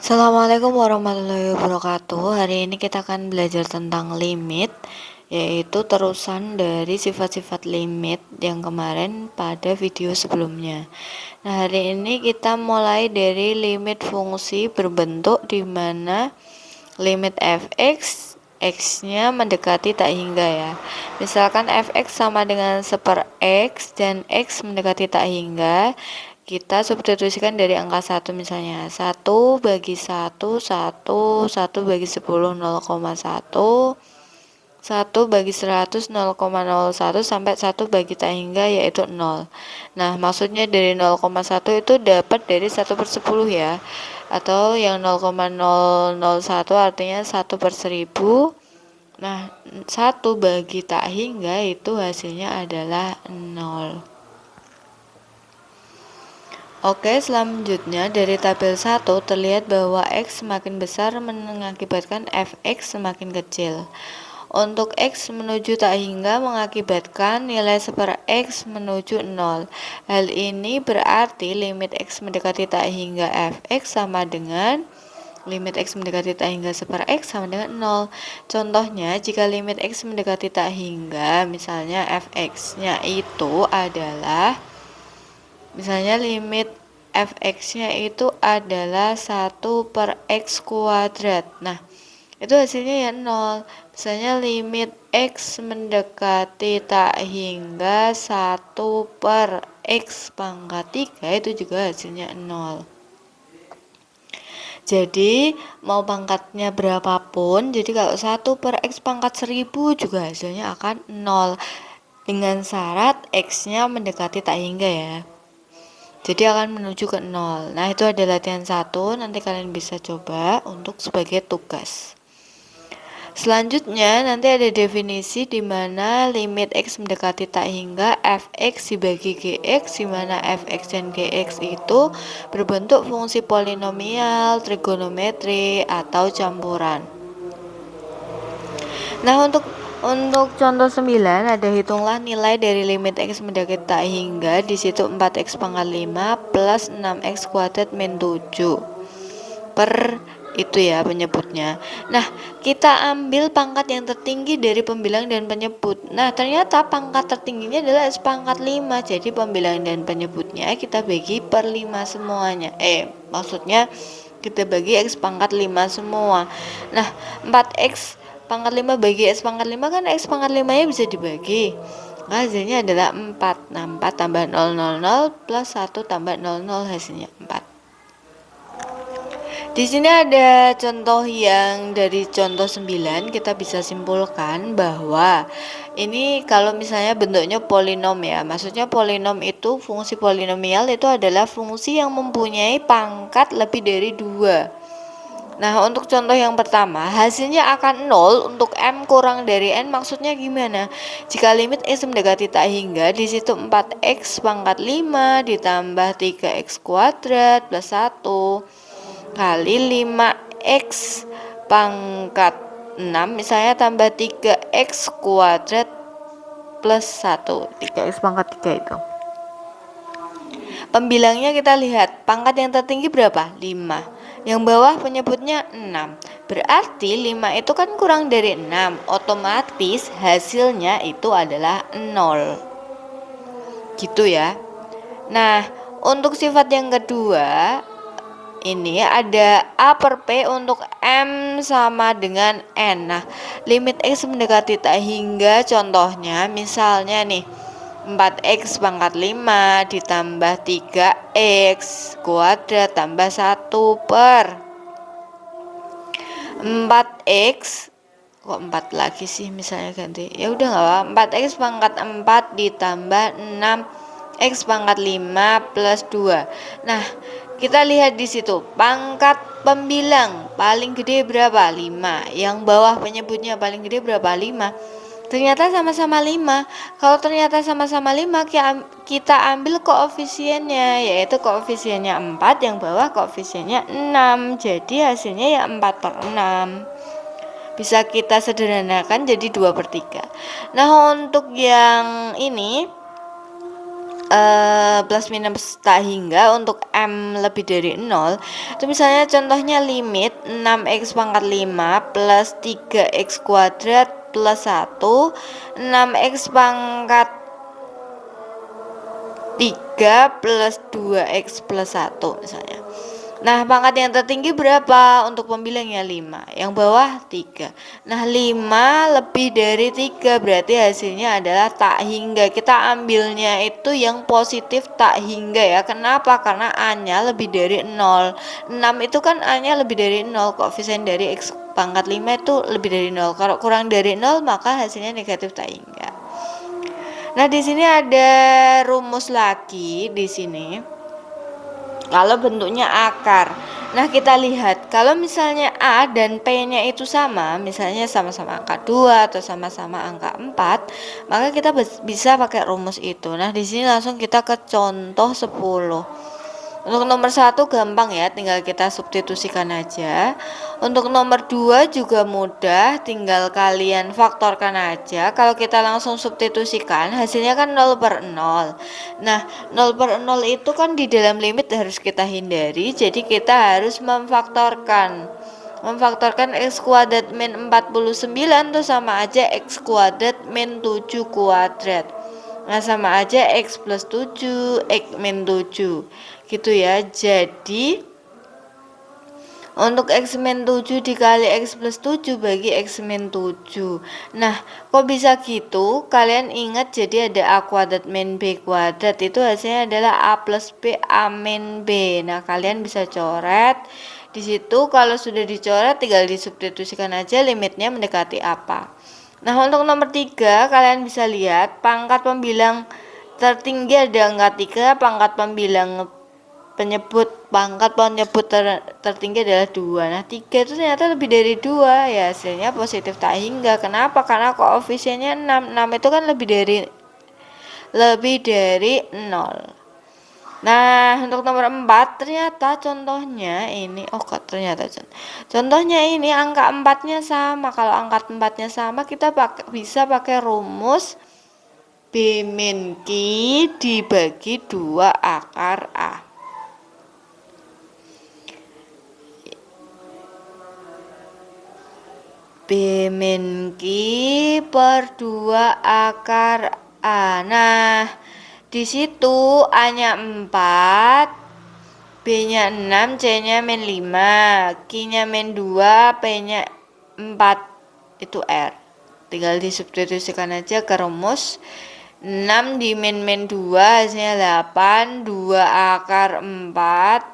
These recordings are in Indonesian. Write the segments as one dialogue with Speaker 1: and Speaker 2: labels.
Speaker 1: Assalamualaikum warahmatullahi wabarakatuh. Hari ini kita akan belajar tentang limit, yaitu terusan dari sifat-sifat limit yang kemarin pada video sebelumnya. Nah, hari ini kita mulai dari limit fungsi berbentuk di mana limit fx x-nya mendekati tak hingga ya. Misalkan fx sama dengan 1/x dan x mendekati tak hingga, kita substitusikan dari angka 1 misalnya. 1 bagi 1, 1, 1 bagi 10, 0,1, 1 bagi 100, 0,01 sampai 1 bagi tak hingga yaitu 0. Nah, maksudnya dari 0,1 itu dapat dari 1/10 ya. Atau yang 0,001 artinya 1/1000. Nah, 1 bagi tak hingga itu hasilnya adalah 0. Oke, selanjutnya dari tabel 1 terlihat bahwa x semakin besar mengakibatkan fx semakin kecil. Untuk x menuju tak hingga mengakibatkan nilai 1/x menuju 0. Hal ini berarti limit x mendekati tak hingga fx sama dengan limit x mendekati tak hingga 1/x sama dengan 0. Contohnya, jika limit x mendekati tak hingga, misalnya fx-nya itu adalah misalnya limit fx-nya itu adalah 1/x kuadrat. Nah, itu hasilnya ya 0. Misalnya limit x mendekati tak hingga 1/x pangkat 3 itu juga hasilnya 0. Jadi mau pangkatnya berapapun, jadi kalau 1/x pangkat 1000 juga hasilnya akan 0. Dengan syarat x-nya mendekati tak hingga ya. Jadi akan menuju ke 0. Nah, itu ada latihan 1, nanti kalian bisa coba untuk sebagai tugas. Selanjutnya nanti ada definisi di mana limit x mendekati tak hingga fx dibagi gx, di mana fx dan gx itu berbentuk fungsi polinomial, trigonometri, atau campuran. Nah, untuk contoh 9 ada hitunglah nilai dari limit x mendekati tak hingga, di situ 4x pangkat 5 plus 6x kuadrat min 7 per itu ya penyebutnya. Nah, kita ambil pangkat yang tertinggi dari pembilang dan penyebut. Nah, ternyata pangkat tertingginya adalah x pangkat 5. Jadi pembilang dan penyebutnya kita bagi per 5 semuanya. Maksudnya kita bagi x pangkat 5 semua. Nah, 4x pangkat 5 bagi x pangkat 5 kan x pangkat 5 nya bisa dibagi. Nah, hasilnya adalah 4. Nah, 4 tambah 000 plus 1 tambah 00 hasilnya 4. Di sini ada contoh yang dari contoh 9 kita bisa simpulkan bahwa ini kalau misalnya bentuknya polinom ya. Maksudnya polinom itu, fungsi polinomial itu adalah fungsi yang mempunyai pangkat lebih dari 2. Nah, untuk contoh yang pertama, hasilnya akan 0 untuk m kurang dari n. Maksudnya gimana? Jika limit x mendekati tak hingga, di situ 4x pangkat 5 ditambah 3x kuadrat plus 1 kali 5x pangkat 6 misalnya tambah 3x kuadrat plus 1. 3x pangkat 3 itu. Pembilangnya kita lihat, pangkat yang tertinggi berapa? 5. Yang bawah penyebutnya 6. Berarti 5 itu kan kurang dari 6. Otomatis hasilnya itu adalah 0. Gitu ya. Nah, untuk sifat yang kedua, ini ada A per P untuk M sama dengan N. Nah, limit X mendekati tak hingga, contohnya misalnya nih 4x pangkat 5 ditambah 3x kuadrat tambah 1 per 4x, kok 4 lagi sih misalnya ganti, ya udah nggak apa, 4x pangkat 4 ditambah 6x pangkat 5 plus 2. Nah, kita lihat di situ pangkat pembilang paling gede berapa? 5. Yang bawah penyebutnya paling gede berapa? 5. Ternyata sama-sama 5. Kalau ternyata sama-sama 5, kita ambil koefisiennya, yaitu koefisiennya 4, yang bawah koefisiennya 6. Jadi hasilnya ya 4/6. Bisa kita sederhanakan jadi 2/3. Nah, untuk yang ini plus minus tak hingga untuk M lebih dari 0, itu misalnya contohnya limit 6x pangkat 5 plus 3x kuadrat plus 1, 6x pangkat 3 plus 2x plus 1 misalnya. Nah, pangkat yang tertinggi berapa? Untuk pembilangnya 5, yang bawah 3. Nah, 5 lebih dari 3 berarti hasilnya adalah tak hingga. Kita ambilnya itu yang positif tak hingga ya. Kenapa? Karena A-nya lebih dari 0. 6 itu kan A-nya lebih dari 0, koefisien dari X pangkat 5 itu lebih dari 0. Kalau kurang dari 0 maka hasilnya negatif tak hingga. Nah, di sini ada rumus lagi di sini. Kalau bentuknya akar. Nah, kita lihat kalau misalnya A dan P-nya itu sama, misalnya sama-sama angka 2 atau sama-sama angka 4, maka kita bisa pakai rumus itu. Nah, di sini langsung kita ke contoh 10. Untuk nomor 1 gampang ya, tinggal kita substitusikan aja. Untuk nomor 2 juga mudah, tinggal kalian faktorkan aja. Kalau kita langsung substitusikan, hasilnya kan 0/0. Nah, 0/0 itu kan di dalam limit harus kita hindari, jadi kita harus memfaktorkan x kuadrat min 49 tuh sama aja x kuadrat min 7 kuadrat. Nah, sama aja x plus 7, x min 7 gitu ya. Jadi untuk x min 7 dikali x plus 7 bagi x min 7. Nah, kok bisa gitu? Kalian ingat jadi ada a kuadrat min b kuadrat, itu hasilnya adalah a plus b a min b. Nah, kalian bisa coret di situ. Kalau sudah dicoret tinggal disubstitusikan aja limitnya mendekati apa. Nah, untuk nomor 3 kalian bisa lihat pangkat pembilang tertinggi ada angka 3, pangkat pembilang pangkat penyebut tertinggi adalah 2. Nah, 3 itu ternyata lebih dari 2 ya, hasilnya positif tak hingga. Kenapa? Karena koefisiennya 6. 6 itu kan lebih dari 0. Nah, untuk nomor 4 ternyata contohnya ini, contohnya ini angka 4-nya sama. Kalau angka 4-nya sama, kita bisa pakai rumus B min Q dibagi 2 akar A. B min Q per 2 akar A. Nah, di situ A-nya 4, B-nya 6, C-nya min 5, Q-nya min 2, P-nya 4, itu R. Tinggal disubstitusikan aja ke rumus. 6 di min 2 hasilnya 8, 2 akar 4,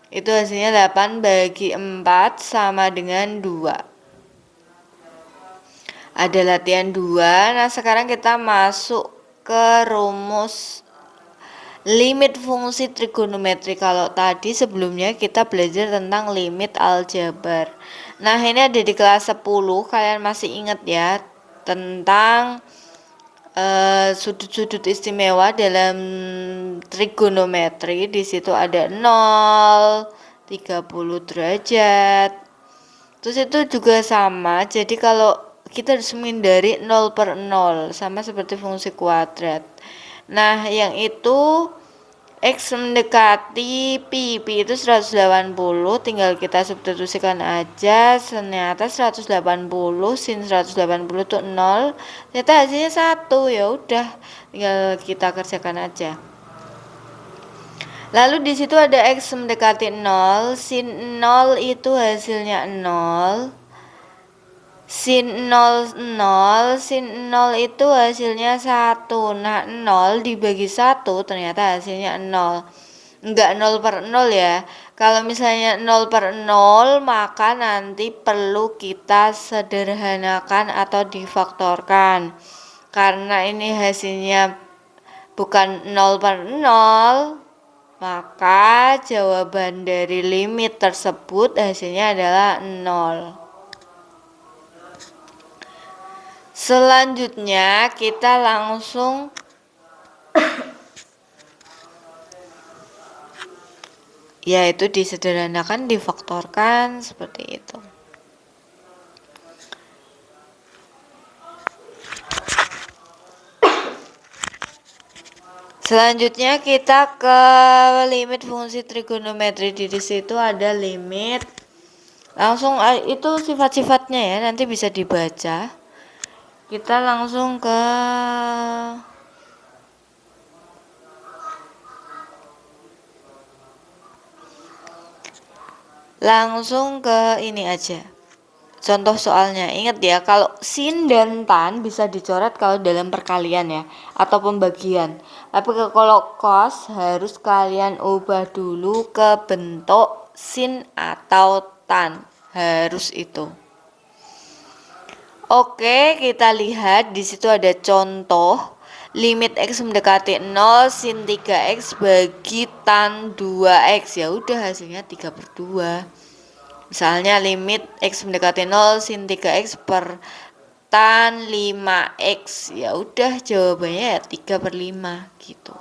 Speaker 1: itu hasilnya 8 bagi 4 sama dengan 2. Ada latihan 2. Nah, sekarang kita masuk ke rumus limit fungsi trigonometri. Kalau tadi sebelumnya kita belajar tentang limit aljabar. Nah, ini ada di kelas 10. Kalian masih ingat ya tentang sudut-sudut istimewa dalam trigonometri. Di situ ada 0, 30 derajat. Terus itu juga sama. Jadi kalau kita harus menghindari 0/0 sama seperti fungsi kuadrat. Nah, yang itu X mendekati pi itu 180, tinggal kita substitusikan aja. Ternyata 180 sin 180 itu 0, ternyata hasilnya 1. Ya udah, tinggal kita kerjakan aja. Lalu di situ ada X mendekati 0, sin 0 itu hasilnya 0. Sin 0 0, sin 0 itu hasilnya 1. Nah, 0 dibagi 1 ternyata hasilnya 0. Enggak 0/0 ya. Kalau misalnya 0/0 maka nanti perlu kita sederhanakan atau difaktorkan. Karena ini hasilnya bukan 0/0, maka jawaban dari limit tersebut hasilnya adalah 0. Selanjutnya kita langsung yaitu disederhanakan, difaktorkan seperti itu. Selanjutnya kita ke limit fungsi trigonometri. Di situ ada limit. Langsung itu sifat-sifatnya ya, nanti bisa dibaca. Kita langsung ke ini aja. Contoh soalnya, ingat ya, kalau sin dan tan bisa dicoret kalau dalam perkalian ya, atau pembagian. Tapi kalau cos harus kalian ubah dulu ke bentuk sin atau tan, harus itu. Oke, kita lihat di situ ada contoh limit x mendekati 0 sin 3x bagi tan 2x. Ya udah, hasilnya 3/2. Misalnya limit x mendekati 0 sin 3x per tan 5x. Ya udah, jawabannya ya 3/5 gitu.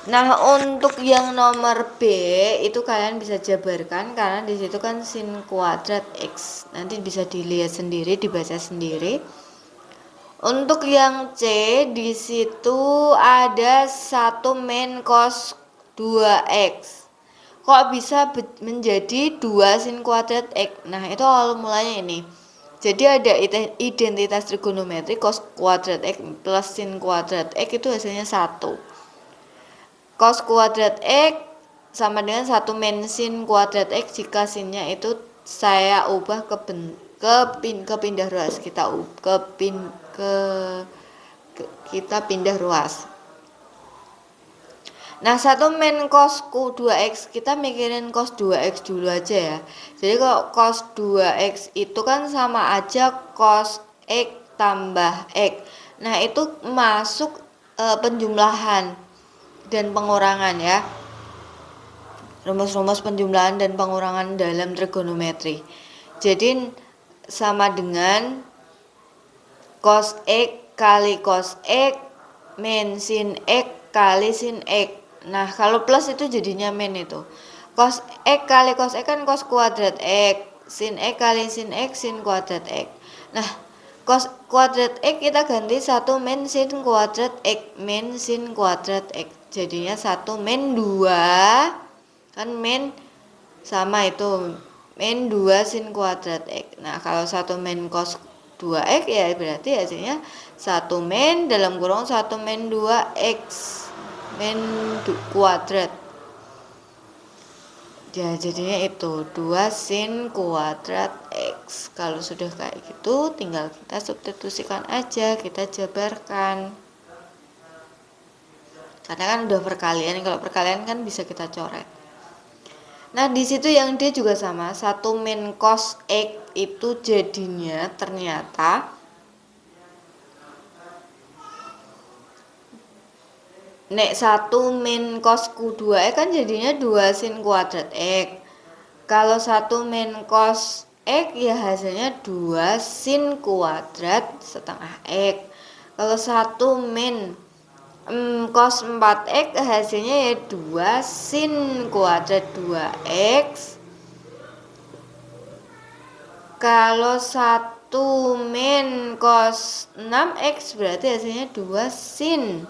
Speaker 1: Nah, untuk yang nomor B itu kalian bisa jabarkan karena di situ kan sin kuadrat x. Nanti bisa dilihat sendiri, dibaca sendiri. Untuk yang C di situ ada 1 min cos 2x. Kok bisa menjadi 2 sin kuadrat x? Nah, itu awal mulanya ini. Jadi ada identitas trigonometri cos kuadrat x plus sin kuadrat x itu hasilnya 1. Cos kuadrat x sama dengan 1 min sin kuadrat x jika sinnya itu saya ubah ke pindah ruas. Kita pindah ruas. Nah, 1 min cos 2x, kita mikirin cos 2x dulu aja ya. Jadi kalau cos 2x itu kan sama aja cos x tambah x. Nah, itu masuk penjumlahan dan pengurangan ya. Rumus-rumus penjumlahan dan pengurangan dalam trigonometri. Jadi sama dengan cos x kali cos x min sin x kali sin x. Nah, kalau plus itu jadinya min itu. Cos x kali cos x kan cos kuadrat x. Sin x kali sin x sin kuadrat x. Nah, cos kuadrat x kita ganti 1 min sin kuadrat x min sin kuadrat x. Jadinya 1 min 2. Kan min sama itu. Min 2 sin kuadrat x. Nah, kalau 1 min cos 2x ya berarti hasilnya 1 min dalam kurung 1 min 2x min kuadrat. Ya, jadinya itu 2 sin kuadrat x. Kalau sudah kayak gitu tinggal kita substitusikan aja, kita jabarkan. Karena kan udah perkalian, kalau perkalian kan bisa kita coret. Nah, di situ yang D juga sama, 1 min cos x itu jadinya ternyata nek 1 min cos Q2 kan jadinya 2 sin kuadrat x. Kalau 1 min cos x ya hasilnya 2 sin kuadrat setengah x. Kalau 1 min cos 4x hasilnya ya 2 sin kuadrat 2x. Kalau 1 min cos 6x berarti hasilnya 2 sin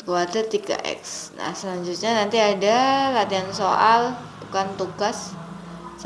Speaker 1: kuadrat 3x. Nah, selanjutnya nanti ada latihan soal, bukan tugas.